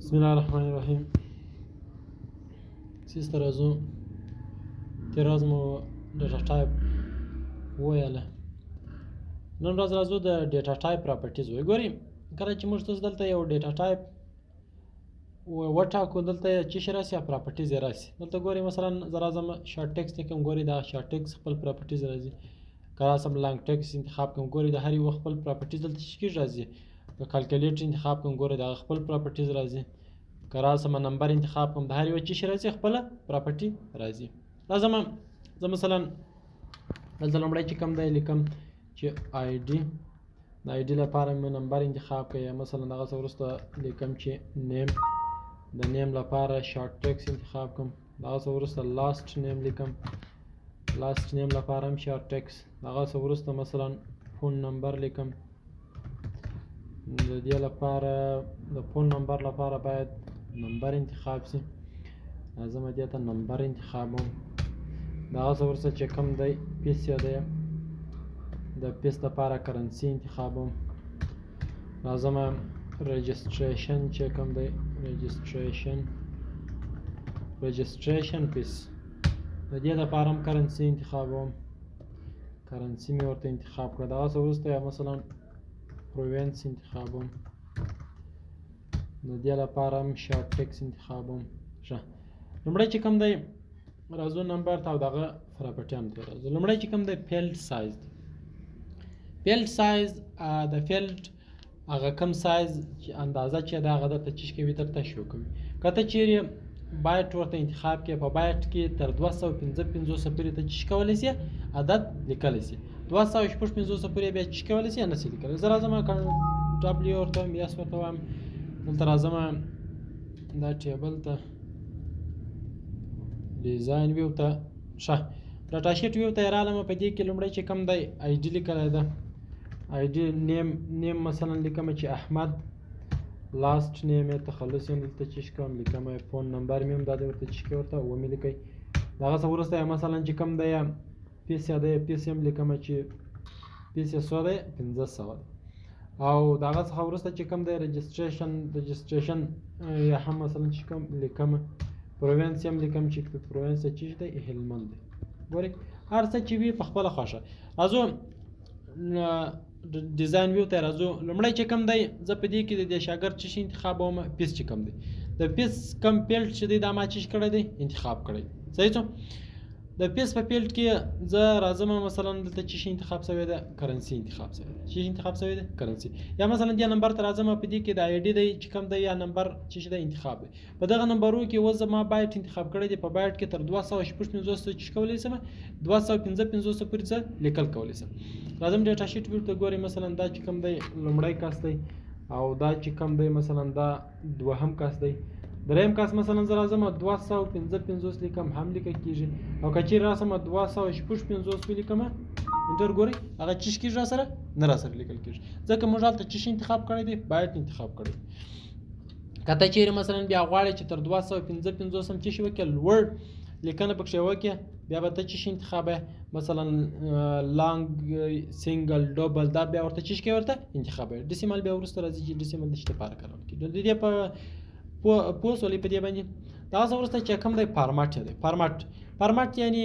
بسم الله الرحمن الرحیم. سیس ته راځو. تېره ورځ مو ډیټا ټایپ وویله. نن ورځ راځو د ډیټا ټایپ پراپرټیز وګورئ. کله چې موږ تاسو دلته یو ډیټا ټایپ وټاکو، دلته چې شي راسي پراپرټیز یې راسي. دلته ګورئ مثلا زه راځم شارټ ټیکسټ لیکم، ګورئ دا شارټ ټیکسټ خپل پراپرټیز راځي. که راسم لانګ ټیکسټ انتخاب کوم، ګورئ د هر یو خپل پراپرټیز دلته چې کېږي راځي. که کالکولیټر انتخاب کوم، ګورئ د هغه خپل پراپرټیز راځي. که راسم نمبر انتخاب کوم، د هر یو چې شي راځي خپله پراپرټي راځي. راځم زه مثلا دلته لومړی چې کوم دی لیکم چې آی ډي. د آی ډي لپاره مې نمبر انتخاب کړئ، یا مثلا دغسې وروسته لیکم چې نیم. د نیم لپاره شارټ ټیکسټ انتخاب کوم، دغسې وروسته لاست نیم لیکم. لاست نیم لپاره هم شارټ ټیکسټ. دغسې وروسته مثلا فون نمبر لیکم. د دې لپاره د فون نمبر لپاره باید نمبر انتخاب شي. راځم دې ته نمبر انتخابوم. دغسې وروسته چې کوم دی پیس یا دی، د پیس لپاره کرنسي انتخابوم. راځم رجسټریشن چې کوم دی رجسټریشن پیس، د دې لپاره هم کرنسي انتخابوم. کرنسي مې ورته انتخاب کړه. دغسې وروسته یا مثلا پروینس انتخابوم. د دې لپاره هم شارټ ټیکسټ انتخابوم. ښه، لومړی چې کوم دی راځو نمبر ته او دغه پراپرټیانو ته راځو. لومړی چې کوم دی فیلډ سایز دی. فیلډ سایز د فیلډ هغه کم سایز چې اندازه چې ده هغه درته چیش کوي، درته شو کوي. که ته چیرې بایټ ورته انتخاب کړې، په بایټ کې تر 255 پورې ته چیش کولی سي، عدد لیکلی سي. 256 پورې بیا چیش کولی سي یا نسي لیکلی. زه راځم ډبلیو ورته وایم، یس ورته وایم. دلته راځم دا ټیبل ته ډیزاین ویو ته، ښه ډاټا شیټ ویو ته یې رالم. په دې کې لومړی چې کوم دی آی ډي لیکلی ده. آی ډي نیم مثلا لیکم چې احمد. لاست نیم یې تخلص یم دلته چیش کوم لیکم. فون نمبر مې هم دا دی ورته چیش کوي، ورته ومې لیکئ. دغسې وروسته مثلا چې کوم دی پیس یا دی، پیس یې هم لیکم چې پیس یې څو دی 500 دی. او دغه څخه وروسته چې کوم دی رجسټریشن یا هم مثلا چې کوم لیکم. پروینس هم لیکم چې پروینس یې چیش دی هلمند دی. ګورئ هر څه چې وي په خپله خوښه. راځو ډیزاین ویو ته راځو. لومړی چې کوم دی زه په دې کې د دې شاګرد چې شي انتخابوم. پیس چې کوم دی د پیس کم فیلډ چې دی دا ما چیش کړی دی انتخاب کړی. صحیح څو د پیس په فیلډ کې زه راځم مثلا دلته چې شي انتخاب شوی ده کرنسي انتخاب شوی ده. چې انتخاب شوی ده کرنسي. یا مثلا دې نمبر ته راځم، په دې کې د آی ډي دی چې کوم دی یا نمبر چې شي د انتخاب دی. په دغه نمبرو کې اوس زما بایټ انتخاب کړی دی. په بایټ کې تر 256 چې کولی سم 255 پورې زه لیکل کولی سم. راځم ډیټا شیټ ویو ته ګورئ. مثلا دا چې کوم دی لومړی کس دی، او دا چې کوم دی مثلا دا دوهم کس دی. دریم کس مثلا زه راځم 255 لیکم، هم لیکل کېږي. او که چیرې راسم 256 ولیکم انټر، ګورئ هغه چیش کېږي راسره نه راسره لیکل کېږي، ځکه موږ هلته چیش انتخاب کړی دی، بایټ انتخاب کړی دی. که ته چیرې مثلا بیا غواړې چې تر 255 هم چیش وکړې، لوړ لیکنه پکښې وکړې، بیا به ته چیش انتخابوې. مثلا لانګ، سنګل، ډبل، دا بیا ورته چیش کوې، ورته انتخابوې. ډیسیمل بیا وروسته راځي چې ډیسیمل د شي لپاره کارول کېږي. د دې په پوه شولې په دې باندې. دغسې وروسته چې کوم دی فارماټ دی. فارماټ یعنې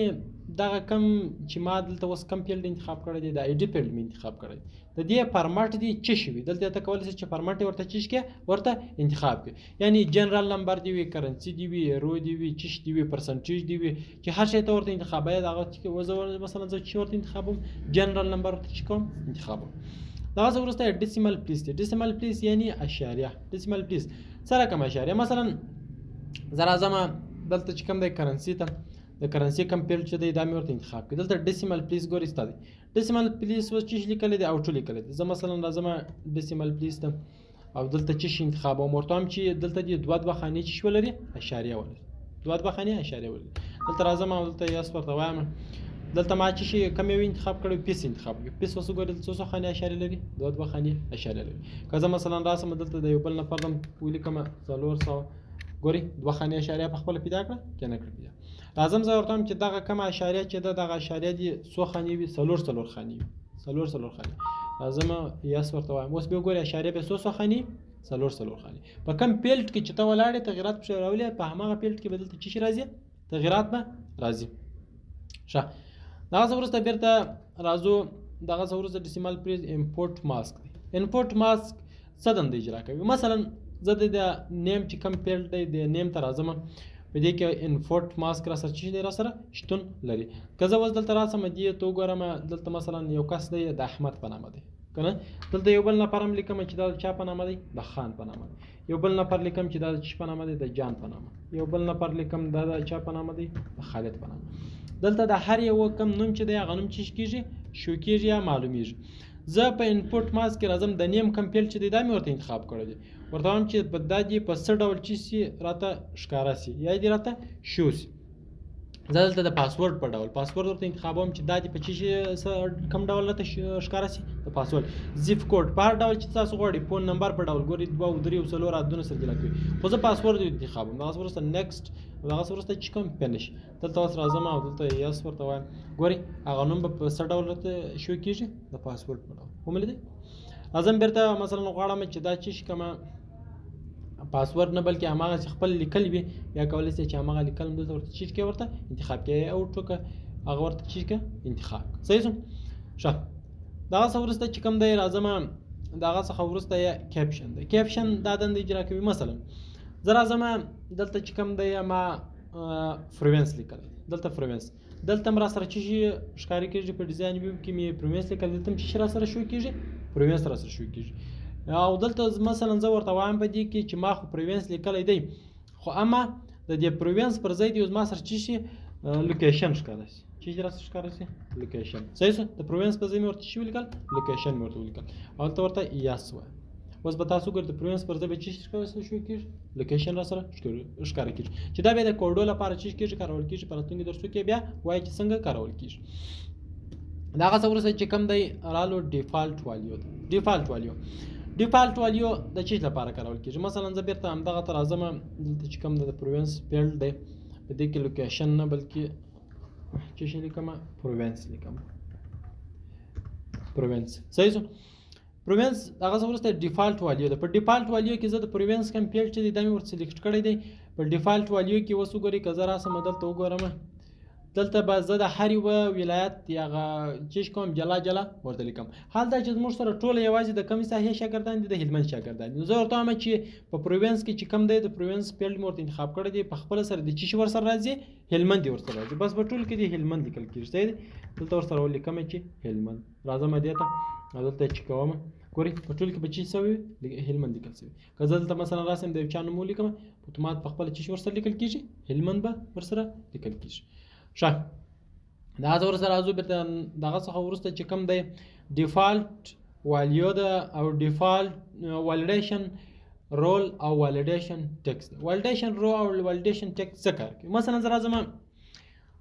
دغه کم چې ما دلته اوس کم فیلډ انتخاب کړی دی، د آی ډي فیلډ مې انتخاب کړی دی. د دې فارماټ دی چې شي وي، دلته ته کولی شې چې فارماټ یې ورته چیش کړې، ورته انتخاب کړې. یعنې جنرال نمبر دی وي، کرنسي دی وي، رو دی وي، چیش دی وي، پرسنټیج دی وي، چې هر شی ته ورته انتخابوې. دغه مثلا زه چې ورته انتخابوم جنرال نمبر ورته چې کوم انتخابوم. دغسې وروسته ډیسیمل پلیس دی. ډیسیمل پلیس یعنې اشاریه. ډیسیمل پلیس څه رقم اشاریه. مثلا زه راځم دلته چې کوم دی کرنسي ته، د کرنسي کم فیلډ چې دی دا مې ورته انتخاب کړي. دلته ډیسیمل پلیس ګورئ ستا دی. ډیسیمل پلیس اوس چې لیکلی دی او ټو لیکلی دی. زه مثلا راځم ډیسیمل پلیس ته او دلته چې شي انتخابوم. ورته وایم چې دلته دې دوه خانې چې شي ولري اشاریه ولري. دوه خانې اشاریه ولري. دلته راځم او دلته یس ورته وایم. دلته ما چې شي کوم یو انتخاب کړی، پیس انتخاب کړی. پیس اوس وګورئ دلته څو خانې اشاریه لري، دوه خانې اشاریه لري. که زه مثلا راسم دلته د یو بل نفر هم ولیکم 400، ګورئ دوه خانې اشاریه په خپله پیدا کړه که نه کړه پیدا. راځم زه ورته وایم چې دغه کومه اشاریه چې ده دغه اشاریه دي څو خانې وي، څلور خانې وي. راځم یس ورته وایم. اوس بیا وګورئ اشاریه به څو خانې څلور خانې. په کم پیلټ کې چې ته ولاړې تغیرات پکې راولې په هماغه پیلټ کې به دلته څه شي راځي؟ تغیرات به راځي. ښه دغه څه وروسته بېرته راځو دغه څه وروسته ډیسیمال پریز امپورټ ماسک دی. امپورټ ماسک څه دنده اجرا کوي؟ مثلا زه د نیم چې کم پیلټ دی د نیم ته راځم په دې کې امپورټ ماسک را سره چې دی را سره شتون لري. که زه اوس دلته راسم دې ته وګورم دلته مثلا یو کس دی د احمد په نامه دی که نه، دلته یو بل نفر هم لیکم چې دا د چا په نامه دی؟ د خان په نامه دی. یو بل نفر لیکم چې دا د چا په نامه دی؟ د جان په نامه. یو بل نفر لیکم دا د چا په نامه دی؟ د خالد په نامه. دلته د هر یو کم نوم چې دی هغه نوم چې کېږي شو کېږي یا معلومیږي. زه په انپورټ ماسک کې راځم د نیم کم پیلټ چې دی دا مې ورته انتخاب کړی دی، ورته وایم چې دا دې په څه ډول چې سي راته ښکاره سي یا دې راته شو سي. زه دلته د پاسورډ په ډول پاسورډ ورته انتخابوم چې دا دې په چی کم ډول راته ښکاره سي د پاسورډ. زیپ کوډ په هر ډول چې تاسو غواړئ فون نمبر په ډول ګورئ 2 3 4 عددونه سره جلا کوي، خو زه پاسورډ انتخابوم. دغه وروسته نیکسټ دغه وروسته چې کوم فینیش دلته اوس راځم او دلته یس ورته وایم. ګورئ هغه نوم به په څه ډول راته شو کېږي؟ د پاسورډ په ډول. ومولیدئ؟ راځم بیرته مثلا غواړم چې دا چې کومه پاسورډ نه بلکې هماغه چې خپل لیکل وي یا کولی شئ چې هماغه لیکل هم دلته ورته چیز کې ورته انتخاب کړئ او ټوکه هغه ورته چیز کې انتخاب. صحیح شو؟ ښه دغه څه وروسته چې کوم دی راځم دغه څخه وروسته یا کیپشن دی. کیپشن دا دنده اجرا کوي. مثلا زه راځم دلته چې کوم دی ما فریونس لیکلی دلته فریونس دلته هم را سره چې شي ښکاري کېږي په ډیزاین ویو کې مې فریونس لیکلی دلته هم چې را سره شو کېږي فریونس را سره شو کېږي. او دلته مثلا زه ورته وایم په دې کې چې ما خو پریوینس لیکلی دی خو اما د دې پریوینس پر ځای دی اوس ما سره چې شي لوکیشن ښکاره شي. چې را سره ښکاره شي لوکیشن. صحیح شو؟ د پریوینس پر ځای مې ورته شي ولیکل لوکیشن مې ورته ولیکل او دلته ورته یس وایه. اوس به تاسو ګورئ د پریوینس پر ځای به چې ښکاره شو کېږي لوکیشن را سره ښکاره کېږي چې دا بیا د کوډو لپاره چې کېږي کارول کېږي په راتلونکي درسو کې بیا وایي چې څنګه کارول کېږي. دغه څه وروسته چې کوم دی رالو ډیفالټ والیو دی. ډیفالټ والیو د چیز لپاره کارول کېږي. مثلا زه بیرته همدغه ته راځم دلته چې کوم د پروینس فیلډ دی په دې کې لوکیشن نه بلکې چې شي لیکم پروینس لیکم پروینس. صحیح شو؟ پروینس هغه څه وروسته ډیفالټ والیو ده. په ډیفالټ والیو کې زه د پروینس کوم فیلډ چې دی دا مې ورته سلیکټ کړی دی. په ډیفالټ والیو کې اوس وګورئ که زه راسم دلته وګورم دلته به زه د هر یوه ولایت هغه چې کوم جلا ورته لیکم. حال دا چې زموږ سره ټوله یوازې د کومې ساحې شاګردان دي؟ د هلمند شاګردان دي. نو زه ورته وایم چې په پروینس کې چې کوم دی د پروینس فیلډ مې ورته انتخاب کړی دی په خپله سره د چې شي ورسره راځي هلمند یې ورسره راځي. بس په ټول کې د هلمند لیکل کېږي. صحیح دی؟ دلته ورسره ولیکم چې هلمند. راځم دې ته او دلته چې کوم ګورئ په ټول کې به چې سوي هلمند لیکل سوي. که زه دلته مثلا راسم د یو چا نوم ولیکم اتومات په خپله چې شي ورسره لیکل کېږي هلمند به ورسره لیکل کېږي. ښه دا زه ورسره راځو بیرته دغه څخه وروسته چې کوم دی ډیفالټ والیو ده او ډیفالټ والیډیشن رول او والیډیشن ټیکس ده. والیډیشن رول او والیډیشن ټیکس څه کار کوي؟ مثلا زه راځم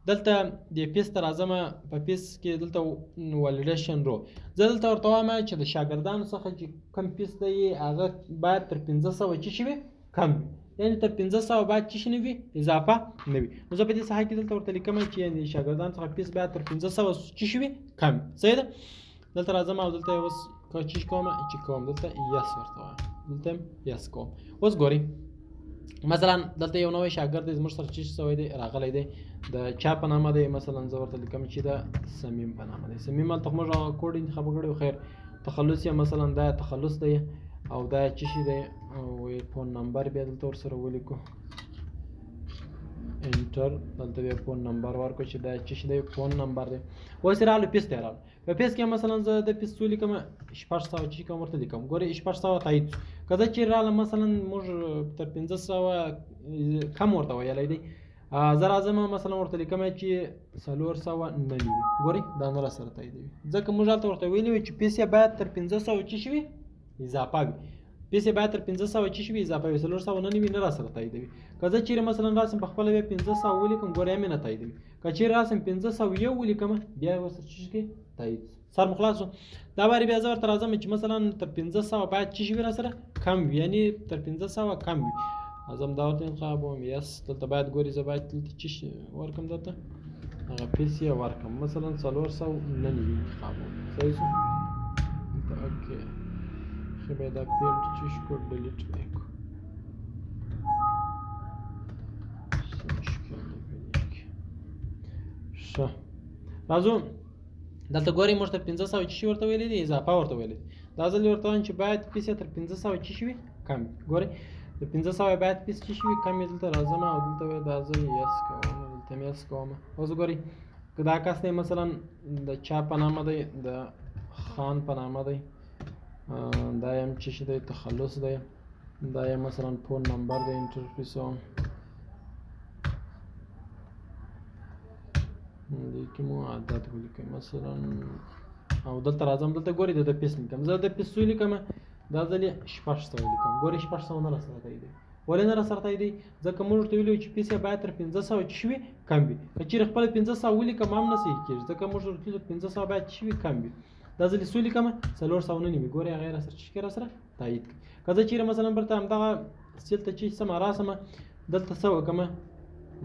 دلته د پیس ته راځم په پیس کې دلته والیډیشن رو زه دلته ورته وایم چې د شاګردانو څخه چې کوم پیس دی هغه باید تر 1500 چې شي کم وي، یعنې تر 1500 باید چې شي نه وي اضافه نه وي. نو زه په دې ساحه کې دلته ورته لیکم چې د شاګردانو څخه پیس باید تر 1500 چې شي کم. صحیح ده؟ دلته راځم او دلته اوس چې کوم دلته یس ورته وایم دلته یس کوم. اوس ګورئ مثلا دلته یو نوی شاګرد دی زموږ سره چې شوی دی راغلی دی د چا په نامه دی مثلا زه ورته لیکم چې د صمیم په نامه دی. صمیم هلته خو موږ کوډ انتخاب کړی و خیر تخلص یې مثلا دا تخلص دی او دا چې شي دی او فون نمبر بیا دلته ورسره ولیکو انټر دلته بیا فون نمبر ورکړو چې دا چې شي دی فون نمبر دی. اوس یې راغلو پیس ته یې راغلو په پیس کې مثلا زه د پیس څو لیکم 600 چې کوم ورته لیکم ګورئ 600 تایید که زه چیرې راغلم مثلا موږ تر 1500 کم ورته ویلی دی زه راځم مثلا ورته لیکم چې 490 ګورئ دا نه راسره تاییدوي ځکه موږ هلته ورته ویلي وي چې پیس یې باید تر 1500 چې شي اضافه وي پیس یې باید تر 1500 چې شي اضافه وي 490 نه راسره تاییدوي. که زه چیرې مثلا راسم په خپله بیا 1500 ولیکم ګورئ مې نه تاییدوي. که چیرې راسم 1501 ولیکم بیا ورسره چې شي تایید سر مو خلاص شو. دا وارې بیا زه ورته راځم چې مثلا تر 1500 باید چې شي راسره کم وي یعنې تر 1500 کم وي. ازم دا ورته انتخابوم یس دلته باید ګورئ زه باید دلته چې ورکم دلته هغه پیس یې ورکم مثلا 490 انتخابوم. صحیح شو؟ اوکې کې باید دا پیلټ چې شکو ډیلیټ وکړو ښه راځو دلته ګورئ موږ ته 500 چې شي ورته ویلي دي اضافه ورته ویلي دي دا ځل ورته وایم چې باید پیس یې تر 500 چې شي وي کم ګورئ د 500 باید پیس چې شي وي کم یې دلته راځم او دلته وایي دا زه یس کوم دلته مې یس کوم اوس ګورئ که دا کس دی مثلا د چا په نامه دی د خان په نامه دی دا یم چې شي دی تخلص دی دا یم مثلا فون نمبر دی انټرفیسو دې کې مو عادت ولیکئ مثلا او دلته راځم دلته ګورئ د پیس لیکم زه د پیس لیکم دا ځل یې 600 لیکم ګورئ 600 نه راسره دی ولې نه راسره دی ځکه موږ ورته ویلو چې پیس باید تر 500 چې وي کم وي که چېرې خپل 500 ولیکم هم نه صحیح کېږي ځکه موږ ورته ویلو 500 باید چې وي کم وي دا ځل یې لیکم 400 نه نیمې ګورئ هغه یې راسره چې راسره تایید کړئ که زه چېرې مثلا برته همدغه سیل ته چې سم راسمه دلته څه وکړم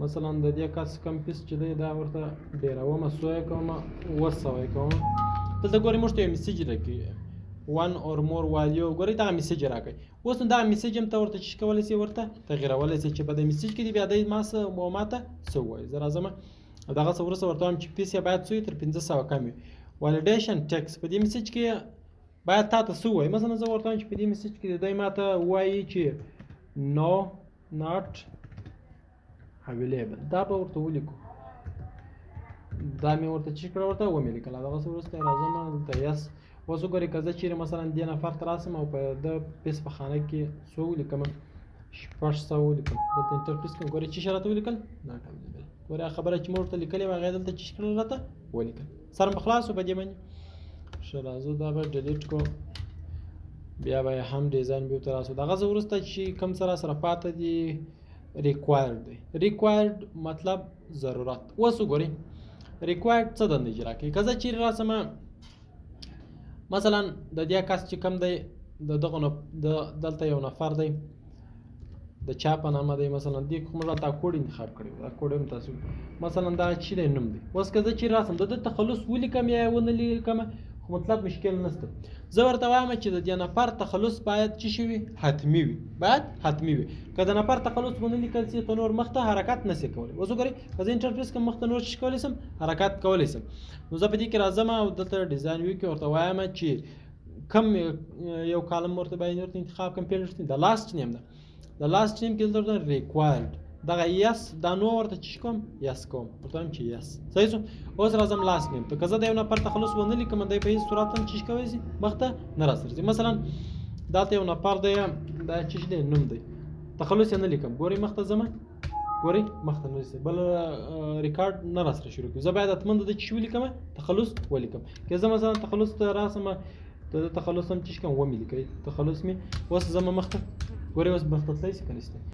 مثلا د دې کس کم پیس چې دی دا ورته ډېروم 100 یې کوم 200 یې کوم دلته ګورئ موږ ته یو میسیج راکوي 1 or more value ګورئ دغه میسیج راکوي اوس نو دغه میسیج هم ته ورته چې کولی سي ورته تغییرولی سي چې په دې میسیج کې دې بیا دی ما څه ماته څه ووایي زه راځم دغسې وروسته ورته وایم چې پیس یې باید څه وي تر 500 کم وي والیډیشن ټیکس په دې میسیج کې باید تا ته څه ووایي مثلا زه ورته وایم چې په دې میسیج کې دی ماته ووایي چې نو ناټ available دا به ورته ولیکو دا مې ورته چې کړه ورته ومې لیکله دغسې وروسته راځم دلته یس اوس وګورئ که زه چېرې مثلا دې نفر ته راسم او په د پیس په خانه کې څو ولیکم 600 ولیکم دلته انټرفیس کې ګورئ چې راته ولیکل ناټ اویلیبل ګورئ هغه خبره چې مې ورته لیکلې وه هغې دلته چې کړل راته ولیکل سر مې خلاص و په دې باندې ښه راځو دا به ډیلیټ کړو بیا به یې هم ډیزاین بیا ورته راسو دغسې وروسته چې کوم څه راسره پاته دي ریکوایرډ دی ریکوایرډ مطلب ضرورت اوس وګورئ ریکوایرډ څه دنده اجرا کوي که زه چېرې راسم مثلا د دې کس چې کوم دی د دغه دلته یو نفر دی د چا په نامه دی مثلا دې کوم راته کوډ انتخاب کړی دا کوډ هم تاسو مثلا دا چې دی نوم دی اوس که زه چېرې راسم د ده تخلص ولیکم یا یې ونه لیکم خو مطلب مشکل نشته زه ورته وایم چې د دې نفر تخلص باید څه شي وي حتمي وي باید حتمي وي که د نفر تخلص ونه لیکل سي ته نور مخته حرکت نشي کولی اوس وګورئ که زه انټرفیس کوم مخته نور څه کولی سم حرکت کولی سم نو زه په دې کې راځم او دلته ډیزاین ویو کې ورته وایم چې کم یو کالم ورته باید ورته انتخاب کوم پیلټ د لاست نیم ده د لاست نیم کې دلته ریکوایرډ دغه یس دا نو ورته چې کوم یس کوم ورته وایم چې یس صحیح شو اوس راځم لاست نیم ته که زه د یو نفر تخلص ونه لیکم دی په هېڅ صورت هم چې کولی سي مخته نه راسرځي مثلا دلته یو نفر دی دا چې دی نوم دی تخلص یې نه لیکم ګورئ مخته ځمه ګورئ مخته نه رسي بل ریکارډ نه راسره شروع کړي زه باید حتما د دې چې ولیکم تخلص ولیکم که زه مثلا تخلص ته راسم د تخلص هم چې کوم ومې لیکئ تخلص مې اوس ځمه مخته ګورئ اوس مخته تللی سي که نشته